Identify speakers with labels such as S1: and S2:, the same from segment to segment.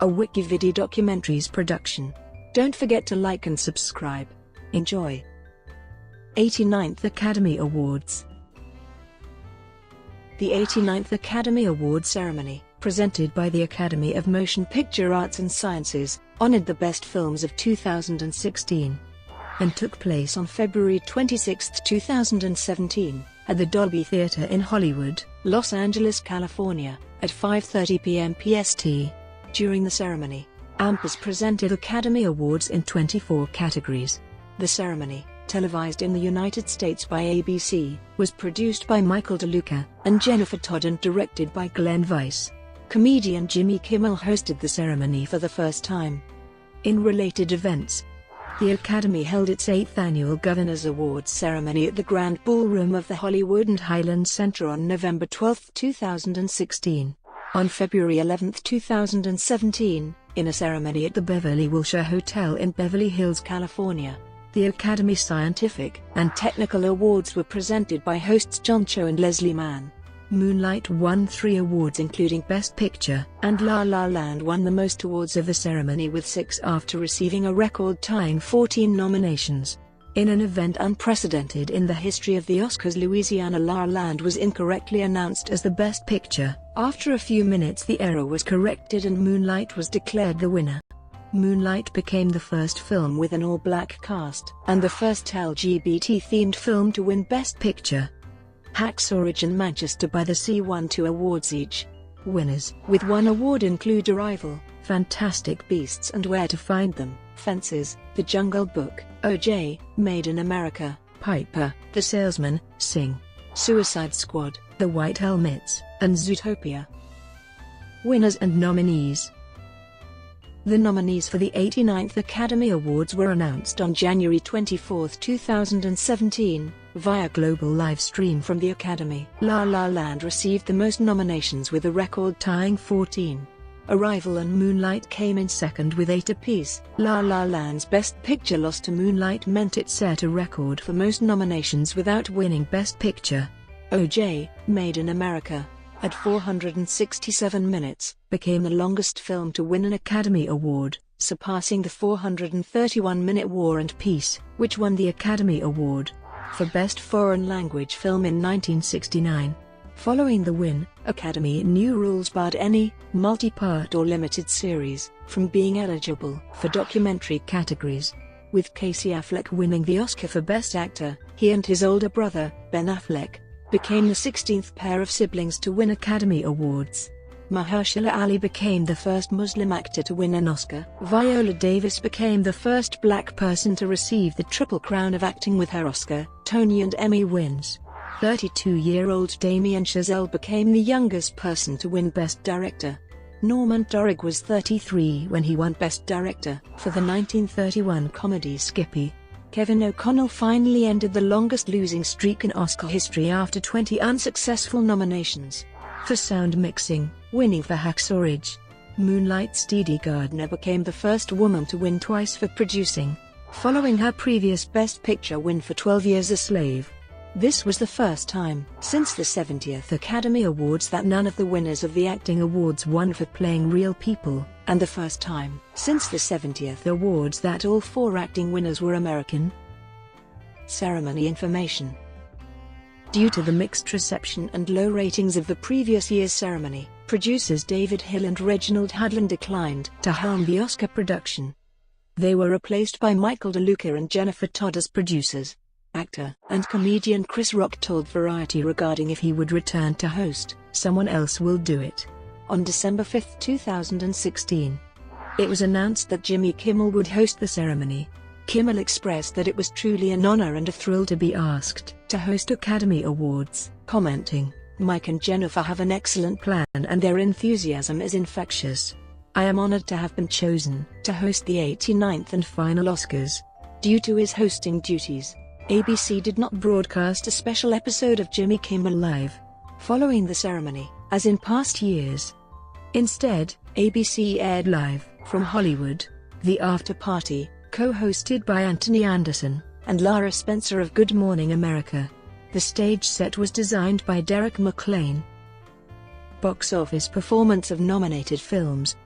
S1: a WikiVidi Documentaries production. Don't forget to like and subscribe. Enjoy. 89th Academy Awards. The 89th Academy Awards ceremony, presented by the Academy of Motion Picture Arts and Sciences, honored the best films of 2016 and took place on February 26, 2017, at the Dolby Theatre in Hollywood, Los Angeles, California, at 5:30 p.m. PST. During the ceremony, AMPAS presented Academy Awards in 24 categories. The ceremony, televised in the United States by ABC, was produced by Michael DeLuca and Jennifer Todd and directed by Glenn Weiss. Comedian Jimmy Kimmel hosted the ceremony for the first time. In related events, the Academy held its 8th annual Governors Awards ceremony at the Grand Ballroom of the Hollywood and Highland Center on November 12, 2016. On February 11, 2017, in a ceremony at the Beverly Wilshire Hotel in Beverly Hills, California, the Academy Scientific and Technical Awards were presented by hosts John Cho and Leslie Mann. Moonlight won 3 awards including Best Picture, and La La Land won the most awards of the ceremony with 6 after receiving a record-tying 14 nominations. In an event unprecedented in the history of the Oscars, Louisiana La La Land was incorrectly announced as the Best Picture. After a few minutes the error was corrected and Moonlight was declared the winner. Moonlight became the first film with an all-black cast, and the first LGBT-themed film to win Best Picture. Hacksaw Ridge and Manchester by the Sea won 2 awards each. Winners with 1 award include Arrival, Fantastic Beasts and Where to Find Them, Fences, The Jungle Book, O.J., Made in America, Piper, The Salesman, Sing, Suicide Squad, The White Helmets, and Zootopia. Winners and nominees. The nominees for the 89th Academy Awards were announced on January 24, 2017, via global live stream from the Academy. La La Land received the most nominations with a record-tying 14. Arrival and Moonlight came in second with 8 apiece. La La Land's Best Picture loss to Moonlight meant it set a record for most nominations without winning Best Picture. O.J., Made in America, at 467 minutes, became the longest film to win an Academy Award, surpassing the 431-minute War and Peace, which won the Academy Award for Best Foreign Language Film in 1969. Following the win, Academy new rules barred any multi-part or limited series from being eligible for documentary categories. With Casey Affleck winning the Oscar for Best Actor, he and his older brother, Ben Affleck, became the 16th pair of siblings to win Academy Awards. Mahershala Ali became the first Muslim actor to win an Oscar. Viola Davis became the first black person to receive the Triple Crown of Acting with her Oscar, Tony and Emmy wins. 32-year-old Damien Chazelle became the youngest person to win Best Director. Norman Dorig was 33 when he won Best Director for the 1931 comedy Skippy. Kevin O'Connell finally ended the longest losing streak in Oscar history after 20 unsuccessful nominations for sound mixing, winning for Hacksaw Ridge. Moonlight's Dee Gardner became the first woman to win twice for producing, following her previous Best Picture win for 12 Years a Slave. This was the first time since the 70th Academy Awards that none of the winners of the acting awards won for playing real people, and the first time since the 70th awards that all 4 acting winners were American. Ceremony information. Due to the mixed reception and low ratings of the previous year's ceremony, producers David Hill and Reginald Hudlin declined to helm the Oscar production. They were replaced by Michael DeLuca and Jennifer Todd as producers. Actor and comedian Chris Rock told Variety regarding if he would return to host, "Someone else will do it." On December 5, 2016, it was announced that Jimmy Kimmel would host the ceremony. Kimmel expressed that it was truly an honor and a thrill to be asked to host Academy Awards, commenting, "Mike and Jennifer have an excellent plan and their enthusiasm is infectious. I am honored to have been chosen to host the 89th and final Oscars." Due to his hosting duties, ABC did not broadcast a special episode of Jimmy Kimmel Live following the ceremony, as in past years. Instead, ABC aired live from Hollywood, the after party, co-hosted by Anthony Anderson and Lara Spencer of Good Morning America. The stage set was designed by Derek McLean. Box office performance of nominated films.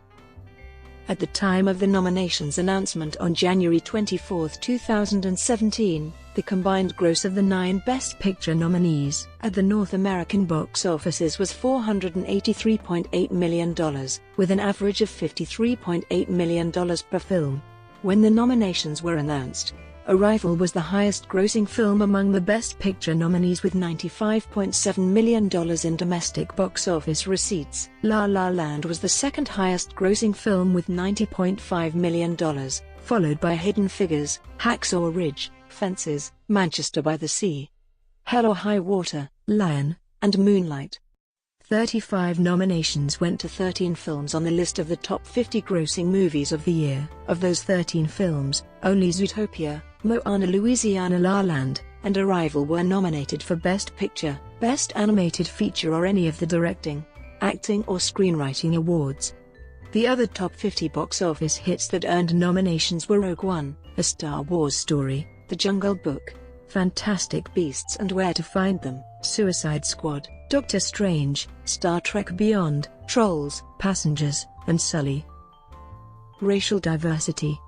S1: At the time of the nominations announcement on January 24, 2017, the combined gross of the 9 Best Picture nominees at the North American box offices was $483.8 million, with an average of $53.8 million per film. When the nominations were announced, Arrival was the highest-grossing film among the Best Picture nominees with $95.7 million in domestic box office receipts. La La Land was the second highest-grossing film with $90.5 million, followed by Hidden Figures, Hacksaw Ridge, Fences, Manchester by the Sea, Hell or High Water, Lion, and Moonlight. 35 nominations went to 13 films on the list of the top 50 grossing movies of the year. Of those 13 films, only Zootopia, Moana, Louisiana, La Land, and Arrival were nominated for Best Picture, Best Animated Feature or any of the Directing, Acting or Screenwriting awards. The other top 50 box office hits that earned nominations were Rogue One, A Star Wars Story, The Jungle Book, Fantastic Beasts and Where to Find Them, Suicide Squad, Doctor Strange, Star Trek Beyond, Trolls, Passengers, and Sully. Racial diversity.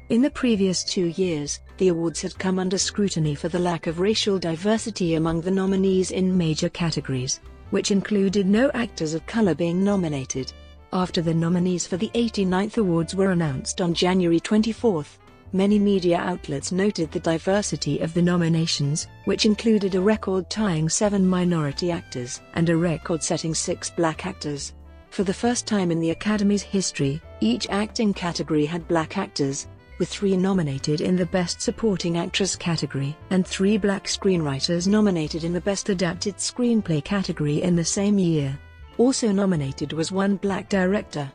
S1: In the previous 2 years, the awards had come under scrutiny for the lack of racial diversity among the nominees in major categories, which included no actors of color being nominated. After the nominees for the 89th awards were announced on January 24, many media outlets noted the diversity of the nominations, which included a record-tying 7 minority actors and a record-setting 6 black actors. For the first time in the Academy's history, each acting category had black actors, with 3 nominated in the Best Supporting Actress category and 3 black screenwriters nominated in the Best Adapted Screenplay category in the same year. Also nominated was 1 black director,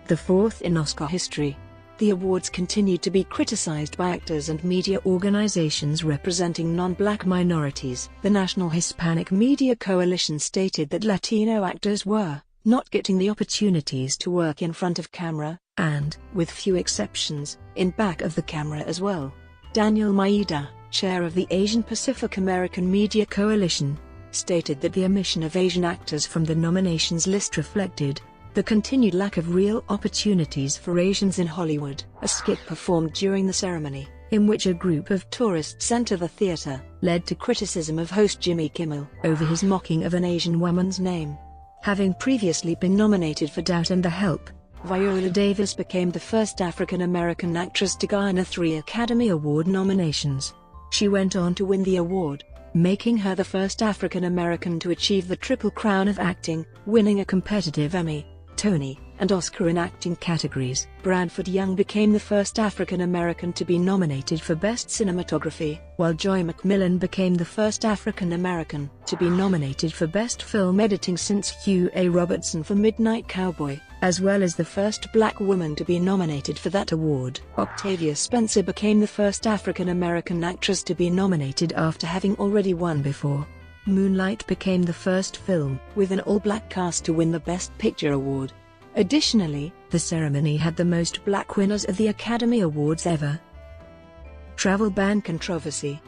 S1: the fourth in Oscar history. The awards continued to be criticized by actors and media organizations representing non-black minorities. The National Hispanic Media Coalition stated that Latino actors were not getting the opportunities to work in front of camera, and, with few exceptions, in back of the camera as well. Daniel Maeda, chair of the Asian Pacific American Media Coalition, stated that the omission of Asian actors from the nominations list reflected the continued lack of real opportunities for Asians in Hollywood. A skit performed during the ceremony, in which a group of tourists enter the theater, led to criticism of host Jimmy Kimmel over his mocking of an Asian woman's name. Having previously been nominated for Doubt and The Help, Viola Davis became the first African-American actress to garner 3 Academy Award nominations. She went on to win the award, making her the first African-American to achieve the Triple Crown of acting, winning a competitive Emmy, Tony, and Oscar in acting categories. Bradford Young became the first African-American to be nominated for Best Cinematography, while Joy McMillan became the first African-American to be nominated for Best Film Editing since Hugh A. Robertson for Midnight Cowboy, as well as the first black woman to be nominated for that award. Octavia Spencer became the first African-American actress to be nominated after having already won before. Moonlight became the first film with an all-black cast to win the Best Picture award. Additionally, the ceremony had the most black winners of the Academy Awards ever. Travel ban controversy.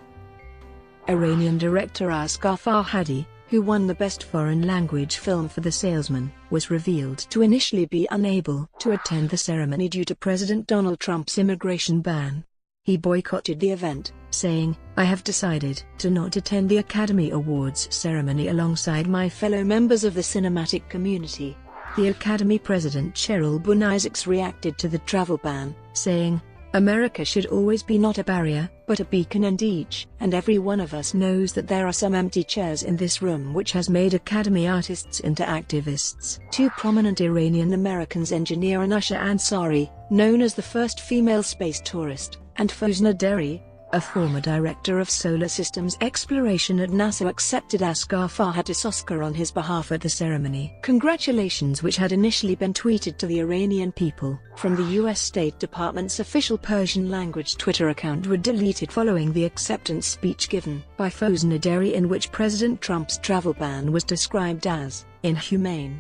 S1: Iranian director Asghar Farhadi, who won the Best Foreign Language Film for The Salesman, was revealed to initially be unable to attend the ceremony due to President Donald Trump's immigration ban. He boycotted the event, saying, "I have decided to not attend the Academy Awards ceremony alongside my fellow members of the cinematic community." The Academy President Cheryl Boone Isaacs reacted to the travel ban, saying, "America should always be not a barrier, but a beacon, and each and every one of us knows that there are some empty chairs in this room which has made Academy artists into activists." 2 prominent Iranian Americans, engineer Anousheh Ansari, known as the first female space tourist, and Fozna Deri, a former director of solar systems exploration at NASA, accepted Asghar Farhadi's Oscar on his behalf at the ceremony. Congratulations, which had initially been tweeted to the Iranian people from the U.S. State Department's official Persian-language Twitter account, were deleted following the acceptance speech given by Fozna Deri, in which President Trump's travel ban was described as inhumane.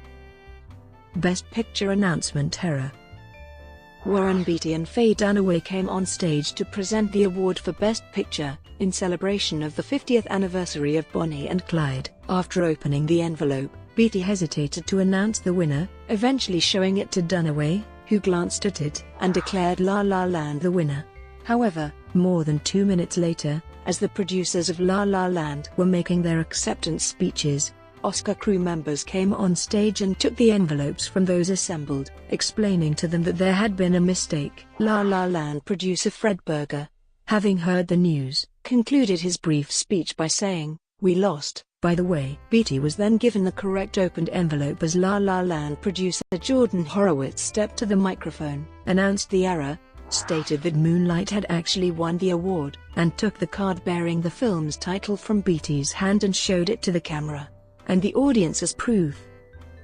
S1: Best Picture announcement error. Warren Beatty and Faye Dunaway came on stage to present the award for Best Picture, in celebration of the 50th anniversary of Bonnie and Clyde. After opening the envelope, Beatty hesitated to announce the winner, eventually showing it to Dunaway, who glanced at it and declared La La Land the winner. However, more than 2 minutes later, as the producers of La La Land were making their acceptance speeches, Oscar crew members came on stage and took the envelopes from those assembled, explaining to them that there had been a mistake. La La Land producer Fred Berger, having heard the news, concluded his brief speech by saying, "We lost." By the way, Beatty was then given the correct opened envelope as La La Land producer Jordan Horowitz stepped to the microphone, announced the error, stated that Moonlight had actually won the award, and took the card bearing the film's title from Beatty's hand and showed it to the camera and the audience as proof.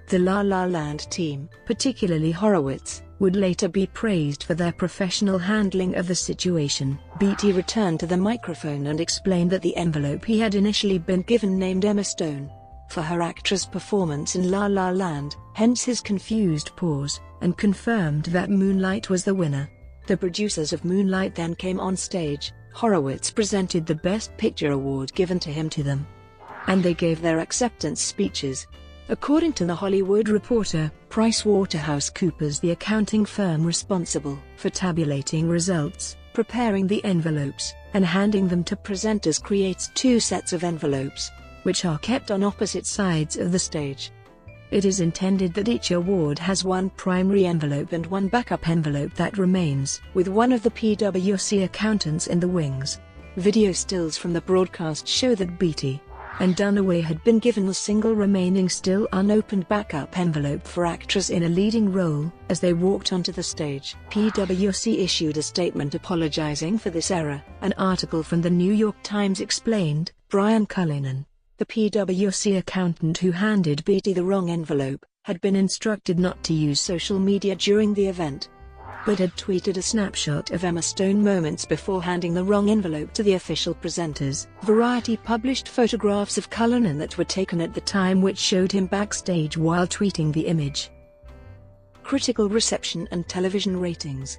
S1: The La La Land team, particularly Horowitz, would later be praised for their professional handling of the situation. Beatty returned to the microphone and explained that the envelope he had initially been given named Emma Stone for her actress performance in La La Land, hence his confused pause, and confirmed that Moonlight was the winner. The producers of Moonlight then came on stage. Horowitz presented the Best Picture award given to him to them, and they gave their acceptance speeches. According to The Hollywood Reporter, PricewaterhouseCoopers, the accounting firm responsible for tabulating results, preparing the envelopes, and handing them to presenters, creates 2 sets of envelopes, which are kept on opposite sides of the stage. It is intended that each award has one primary envelope and one backup envelope that remains, with one of the PwC accountants in the wings. Video stills from the broadcast show that Beatty and Dunaway had been given the single remaining still unopened backup envelope for actress in a leading role. As they walked onto the stage, PwC issued a statement apologizing for this error. An article from the New York Times explained, Brian Cullinan, the PwC accountant who handed Beatty the wrong envelope, had been instructed not to use social media during the event, but had tweeted a snapshot of Emma Stone moments before handing the wrong envelope to the official presenters. Variety published photographs of Cullinan that were taken at the time which showed him backstage while tweeting the image. Critical reception and television ratings.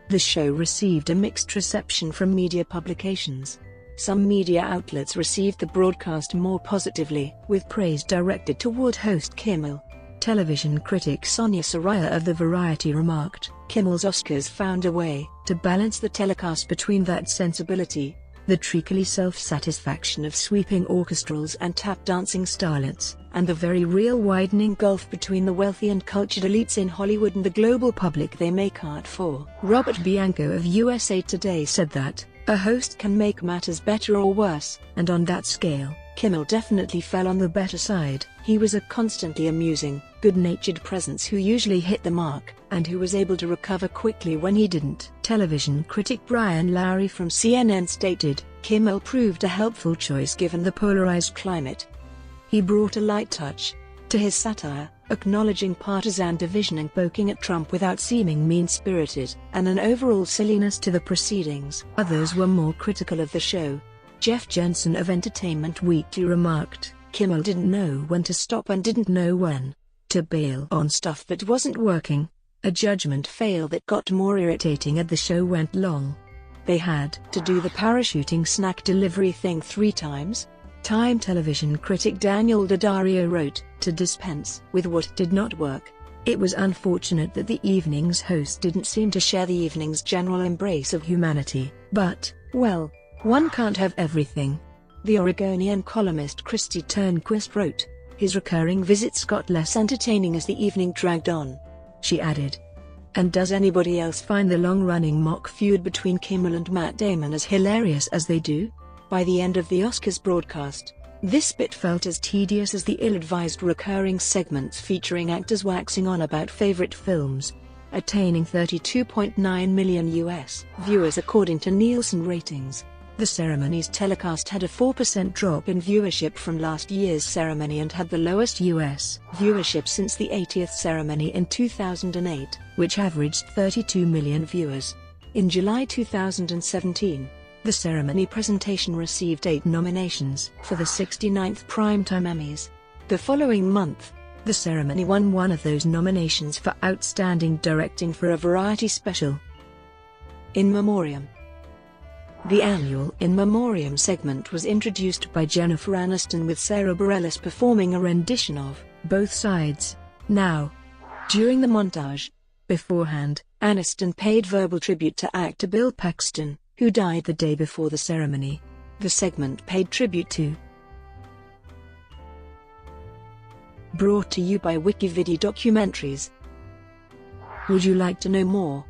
S1: The show received a mixed reception from media publications. Some media outlets received the broadcast more positively, with praise directed toward host Kimmel. Television critic Sonia Saraya of The Variety remarked, "Kimmel's Oscars found a way to balance the telecast between that sensibility, the treacly self-satisfaction of sweeping orchestrals and tap-dancing starlets, and the very real widening gulf between the wealthy and cultured elites in Hollywood and the global public they make art for." Robert Bianco of USA Today said that, "A host can make matters better or worse, and on that scale, Kimmel definitely fell on the better side. He was a constantly amusing, good-natured presence who usually hit the mark, and who was able to recover quickly when he didn't." Television critic Brian Lowry from CNN stated, "Kimmel proved a helpful choice given the polarized climate. He brought a light touch to his satire, acknowledging partisan division and poking at Trump without seeming mean-spirited, and an overall silliness to the proceedings." Others were more critical of the show. Jeff Jensen of Entertainment Weekly remarked, "Kimmel didn't know when to stop and didn't know when to bail on stuff that wasn't working. A judgment fail that got more irritating as the show went long. They had to do the parachuting snack delivery thing 3 times." Time television critic Daniel Daddario wrote, "To dispense with what did not work. It was unfortunate that the evening's host didn't seem to share the evening's general embrace of humanity, but, well, one can't have everything." The Oregonian columnist Christy Turnquist wrote, "His recurring visits got less entertaining as the evening dragged on." She added, "And does anybody else find the long-running mock feud between Kimmel and Matt Damon as hilarious as they do?" By the end of the Oscars broadcast, this bit felt as tedious as the ill-advised recurring segments featuring actors waxing on about favorite films, attaining 32.9 million US viewers according to Nielsen ratings. The ceremony's telecast had a 4% drop in viewership from last year's ceremony and had the lowest US viewership since the 80th ceremony in 2008, which averaged 32 million viewers. In July 2017, the ceremony presentation received 8 nominations for the 69th Primetime Emmys. The following month, the ceremony won one of those nominations for Outstanding Directing for a Variety Special. In Memoriam. The annual In Memoriam segment was introduced by Jennifer Aniston, with Sarah Bareilles performing a rendition of Both Sides Now. During the montage, Beforehand, Aniston paid verbal tribute to actor Bill Paxton, who died the day before the ceremony. The segment paid tribute to. Brought to you by Wikividi Documentaries. Would you like to know more?